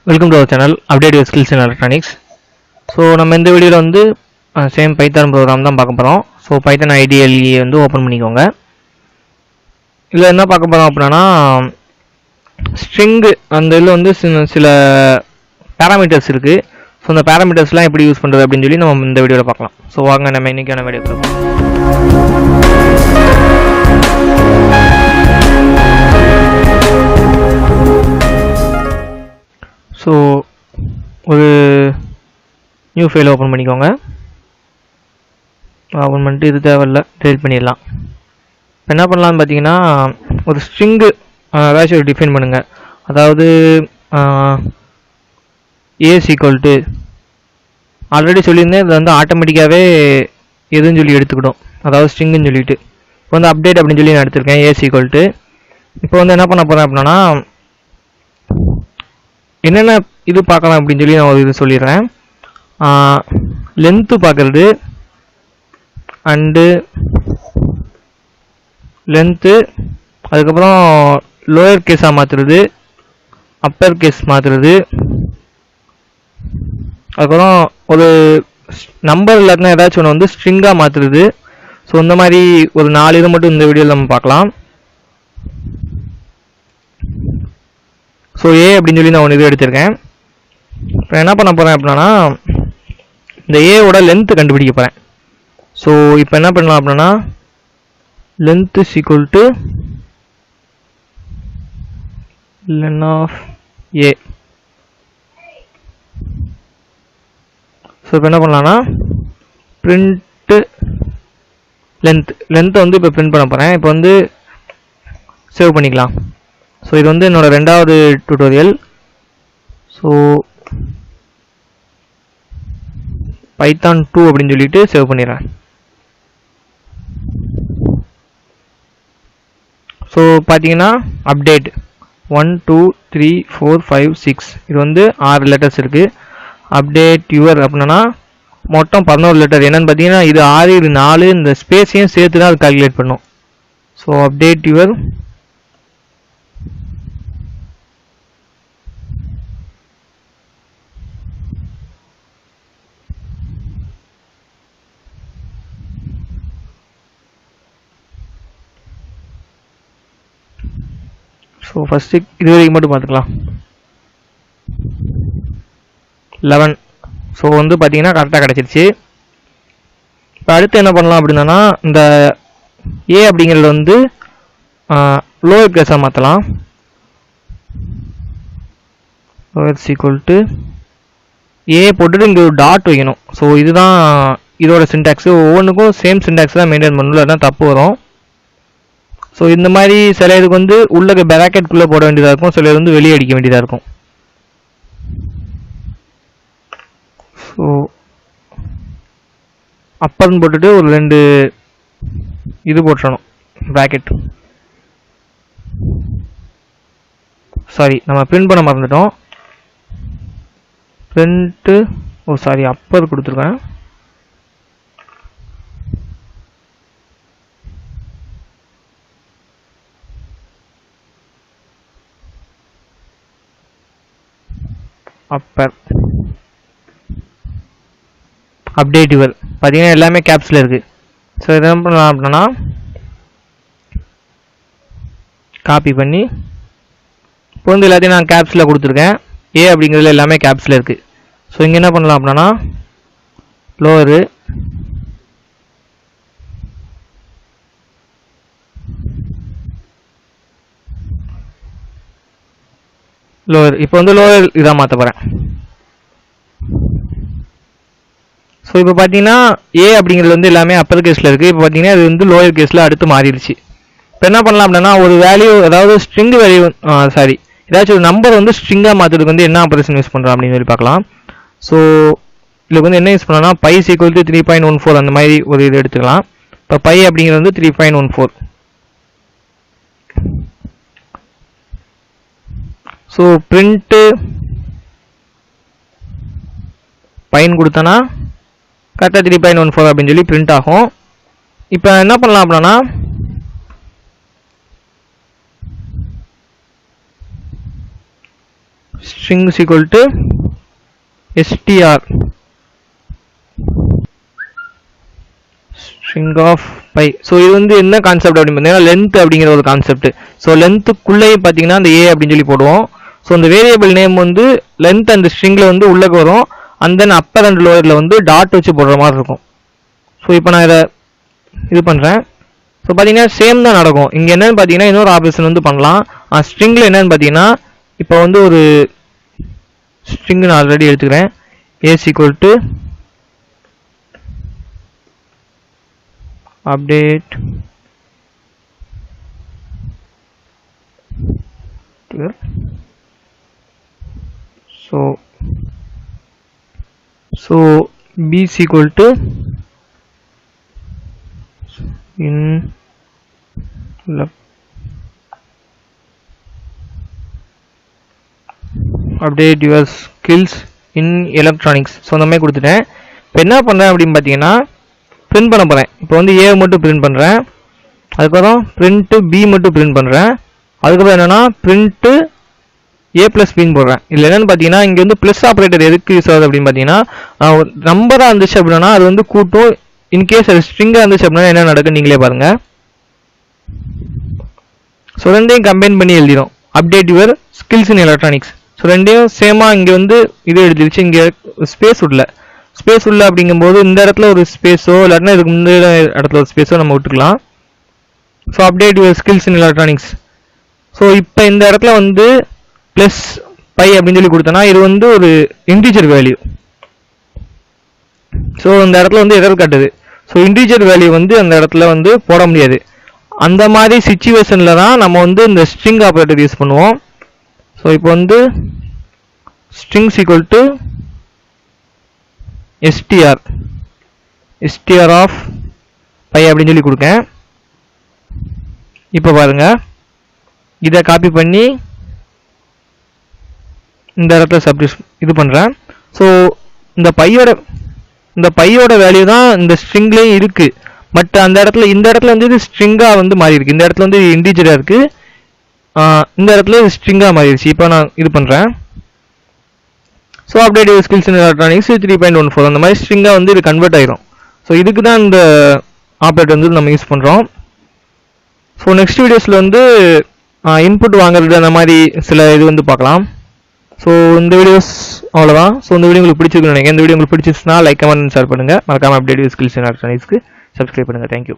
Welcome to our channel, Update Your Skills in Electronics. So, நம்ம இந்த வீடியோல வந்து சேம் பைத்தான் ப்ரோக்ராம் தான் பார்க்க போறோம். ஸோ பைத்தான் IDLE வந்து ஓப்பன் பண்ணிக்கோங்க. இதில் என்ன பார்க்க போறோம் அப்படின்னா ஸ்ட்ரிங் அந்த இதில் வந்து சில பேராமீட்டர்ஸ் இருக்குது. ஸோ அந்த பேராமீட்டர்ஸ்லாம் எப்படி யூஸ் பண்ணுறது அப்படின்னு சொல்லி நம்ம இந்த வீடியோவில் பார்க்கலாம். ஸோ வாங்க நம்ம இன்றைக்கான வீடியோ பார்க்கலாம். ஸோ ஒரு நியூ ஃபைல் ஓப்பன் பண்ணிக்கோங்க. ஓப்பன் பண்ணிட்டு இது தேவையில்லை, டெலிட் பண்ணிடலாம். இப்போ என்ன பண்ணலான்னு பார்த்தீங்கன்னா ஒரு ஸ்ட்ரிங்கு ஏதாச்சும் ஒரு டிஃபைன் பண்ணுங்கள். அதாவது ஏஸ் ஈக்குவல் டு ஆல்ரெடி சொல்லியிருந்தேன், இதில் வந்து ஆட்டோமேட்டிக்காகவே எதுன்னு சொல்லி எடுத்துக்கிட்டோம், அதாவது ஸ்ட்ரிங்குன்னு சொல்லிட்டு. இப்போ வந்து அப்டேட் அப்படின்னு சொல்லி நான் எடுத்திருக்கேன் ஏஸ் ஈக்குவல் டு. இப்போ வந்து என்ன பண்ண போகிறேன் அப்படின்னா என்னென்ன இது பார்க்கலாம் அப்படின்னு சொல்லி நான் ஒரு இது சொல்லிடுறேன். லென்த்து பார்க்குறது அண்டு லென்த்து, அதுக்கப்புறம் லோயர் கேஸாக மாற்றுறது, அப்பர் கேஸ் மாற்றுறது, அதுக்கப்புறம் ஒரு நம்பர் இல்லாட்டினா ஏதாச்சும் ஒன்று வந்து ஸ்ட்ரிங்காக மாற்றுறது. ஸோ இந்த மாதிரி ஒரு 4 இது மட்டும் இந்த வீடியோவில் நம்ம பார்க்கலாம். ஸோ ஏ அப்படின்னு சொல்லி நான் ஒன்று இது எடுத்திருக்கேன். இப்போ என்ன பண்ண போகிறேன் அப்படின்னா இந்த ஏவோட லென்த்து கண்டுபிடிக்க போகிறேன். ஸோ இப்போ என்ன பண்ணலாம் அப்படின்னா length is equal to len of a. So இப்போ என்ன பண்ணலான்னா பிரிண்ட்டு லென்த்தை வந்து இப்போ பிரிண்ட் பண்ண போகிறேன். இப்போ வந்து சேவ் பண்ணிக்கலாம். ஸோ இது வந்து என்னோட 2வது டியூட்டோரியல். ஸோ பைத்தான் 2 அப்படின்னு சொல்லிட்டு சேவ் பண்ணிடுறேன். ஸோ பார்த்தீங்கன்னா அப்டேட் 1 2 3 4 5 6 இது வந்து 6 லெட்டர்ஸ் இருக்குது. அப்டேட் யுவர் அப்படின்னா மொத்தம் 11 லெட்டர். என்னென்னு பார்த்தீங்கன்னா இது 6 இது 4, இந்த ஸ்பேஸையும் சேர்த்து தான் அது கால்குலேட் பண்ணும். So update your so first இது வரைக்கும் மட்டும் பார்த்துக்கலாம். 11. ஸோ வந்து பார்த்தீங்கன்னா கரெக்டாக கிடச்சிருச்சு. இப்போ அடுத்து என்ன பண்ணலாம் அப்படின்னா இந்த ஏ அப்படிங்கிறது வந்து லோயர் கேஸாக மாற்றலாம். லோயர் ஈக்குவல் டு ஏ போட்டுட்டு இங்கே ஒரு டாட் வைக்கணும். ஸோ இதுதான் இதோட சின்டாக்ஸு. ஒவ்வொன்றுக்கும் சேம் சின்டாக்ஸ் தான் மெயின்டைன் பண்ணணும், இல்லைன்னா தப்பு வரும். ஸோ இந்த மாதிரி சில இதுக்கு வந்து உள்ள பிராக்கெட்குள்ளே போட வேண்டியதாக இருக்கும், சில இது வந்து வெளியே அடிக்க வேண்டியதாக இருக்கும். ஸோ அப்பர்னு போட்டுட்டு ஒரு 2 இது போட்டுறணும் பிராக்கெட். சாரி, நம்ம பிரிண்ட் பண்ண மறந்துட்டோம். பிரிண்ட்டு அப்பர் கொடுத்துருக்கேன். அப்பர் அப்டேட் யுவர் பார்த்தீங்கன்னா எல்லாமே கேப்ஸில் இருக்குது. ஸோ இதை என்ன பண்ணலாம் அப்படின்னா காப்பி பண்ணி இப்போ வந்து எல்லாத்தையும் நான் கேப்ஸில் கொடுத்துருக்கேன். ஏ அப்படிங்கிறதுல எல்லாமே கேப்ஸில் இருக்குது. ஸோ இங்கே என்ன பண்ணலாம் அப்படின்னா லோவரு இப்போ வந்து லோயர் இதாக மாற்ற போகிறேன். ஸோ இப்போ பார்த்தீங்கன்னா ஏ அப்படிங்கிறது வந்து எல்லாமே அப்பர் கேஸில் இருக்குது. இப்போ பார்த்தீங்கன்னா இது வந்து லோயர் கேஸில் அடுத்து மாறிடுச்சு. இப்போ என்ன பண்ணலாம் அப்படின்னா ஒரு வேல்யூ, அதாவது ஸ்ட்ரிங் வேல்யூ ஏதாச்சும் ஒரு நம்பர் வந்து ஸ்ட்ரிங்காக மாற்றுறதுக்கு வந்து என்ன ஆப்ரேஷன் யூஸ் பண்ணுறோம் அப்படின்னு சொல்லி பார்க்கலாம். ஸோ இதுக்கு வந்து என்ன யூஸ் பண்ணலாம்னா பை ஈக்குவல் டு 3.14 அந்த மாதிரி ஒரு இது எடுத்துக்கலாம். இப்போ பை அப்படிங்கிறது வந்து 3.14. ஸோ பிரிண்ட்டு பைன் கொடுத்தனா கரெக்டாக 3.14 அப்படின்னு சொல்லி பிரிண்ட் ஆகும். இப்போ என்ன பண்ணலாம் அப்படின்னா string is equal to str string of pi. So இது வந்து என்ன கான்செப்ட் அப்படின்னு பார்த்தீங்கன்னா லென்த் அப்படிங்கிற ஒரு கான்செப்ட். ஸோ லென்த்துக்குள்ளேயே பார்த்தீங்கன்னா அந்த ஏ அப்படின்னு சொல்லி போடுவோம். ஸோ அந்த வேரியபிள் நேம் வந்து லென்த் அந்த ஸ்ட்ரிங்கில் வந்து உள்ளக்கு வரும். அண்ட் தென் அப்பர் அண்ட் லோயரில் வந்து டாட் வச்சு போடுற மாதிரி இருக்கும். ஸோ இப்போ நான் இதை இது பண்ணுறேன். ஸோ பார்த்தீங்கன்னா சேம் தான் நடக்கும். இங்கே என்னென்னு பார்த்தீங்கன்னா இன்னொரு ஆப்ரேஷன் வந்து பண்ணலாம். ஸ்ட்ரிங்கில் என்னென்னு பார்த்தீங்கன்னா இப்போ வந்து ஒரு ஸ்ட்ரிங் நான் ஆல்ரெடி எடுத்துக்கிறேன். S equal to update so b is equal to in update your skills in electronics. So அந்த மாதிரி கொடுத்துட்டேன். இப்போ என்ன பண்ணுறேன் அப்படின்னு பார்த்தீங்கன்னா பிரிண்ட் பண்ண போகிறேன். இப்போ வந்து ஏ மட்டும் பிரிண்ட் பண்ணுறேன். அதுக்கப்புறம் பிரிண்ட்டு பி மட்டும் பிரிண்ட் பண்ணுறேன். அதுக்கப்புறம் என்னென்னா பிரிண்ட்டு ஏ ப்ளஸ் பின்னு போடுறேன். இல்லை என்னென்னு பார்த்தீங்கன்னா இங்கே வந்து ப்ளஸ் ஆப்ரேட்டர் எதுக்கு யூஸ் ஆகுது அப்படின்னு பார்த்தீங்கன்னா நம்பராக இருந்துச்சு அப்படின்னா அது வந்து கூட்டும். இன்கேஸ் அது ஸ்ட்ரிங்காக இருந்துச்சு அப்படின்னா என்ன நடக்குன்னு நீங்களே பாருங்கள். ஸோ ரெண்டையும் கம்பைன் பண்ணி எழுதிடும். Update your skills in electronics. So ரெண்டையும் சேமாக இங்கே வந்து இது எழுதிருச்சு. இங்கே ஸ்பேஸ் விடல. ஸ்பேஸ் உள்ள அப்படிங்கும்போது இந்த இடத்துல ஒரு ஸ்பேஸோ இல்லாட்டினா இதுக்கு முந்தைய இடத்துல ஒரு ஸ்பேஸோ நம்ம விட்டுக்கலாம். So update your skills in electronics. So இப்போ இந்த இடத்துல வந்து ப்ளஸ் பை அப்படின்னு சொல்லி கொடுத்தோன்னா இது வந்து ஒரு இன்டீஜர் வேல்யூ. ஸோ இந்த இடத்துல வந்து எரர் காட்டுது. ஸோ இன்டீஜர் வேல்யூ வந்து அந்த இடத்துல வந்து போட முடியாது. அந்த மாதிரி சிச்சுவேஷனில் தான் நம்ம வந்து இந்த ஸ்ட்ரிங் ஆப்ரேட்டர் யூஸ் பண்ணுவோம். ஸோ இப்போ வந்து strings equal to str of pi அப்படின்னு சொல்லி கொடுக்கேன். இப்போ பாருங்க இதை காப்பி பண்ணி இந்த இடத்துல சப்டிஸ் இது பண்ணுறேன். ஸோ இந்த பையோட வேல்யூ தான் இந்த ஸ்ட்ரிங்லேயும் இருக்குது. பட் அந்த இடத்துல இந்த இடத்துல வந்து இது ஸ்ட்ரிங்காக வந்து மாறி இருக்கு. இந்த இடத்துல வந்து இன்டீஜராக இருக்குது. இந்த இடத்துல இது ஸ்ட்ரிங்காக மாறிடுச்சு. இப்போ நான் இது பண்ணுறேன். So update your skills in electronics 3.14 அந்த மாதிரி ஸ்ட்ரிங்காக வந்து இது கன்வெர்ட் ஆகிரும். ஸோ இதுக்கு தான் இந்த ஆப்ரேட்டர் வந்து நம்ம யூஸ் பண்ணுறோம். ஸோ நெக்ஸ்ட் வீடியோஸில் வந்து இன்புட் வாங்குறது அந்த மாதிரி சில இது வந்து பார்க்கலாம். ஸோ இந்த வீடியோஸ் அவ்வளோதான். ஸோ இந்த வீடியோ உங்களுக்கு பிடிச்சிருக்குன்னு நினைக்கிறேன். இந்த வீடியோ உங்களுக்கு பிடிச்சிருச்சுன்னா லைக் கமெண்ட் ஷேர் பண்ணுங்கள். மறக்காமல் அப்டேட் யுவர் ஸ்கில்ஸ் இன் எலக்ட்ரானிக்ஸ்க்கு சப்ஸ்கிரைப் பண்ணுங்கள். தேங்க்யூ.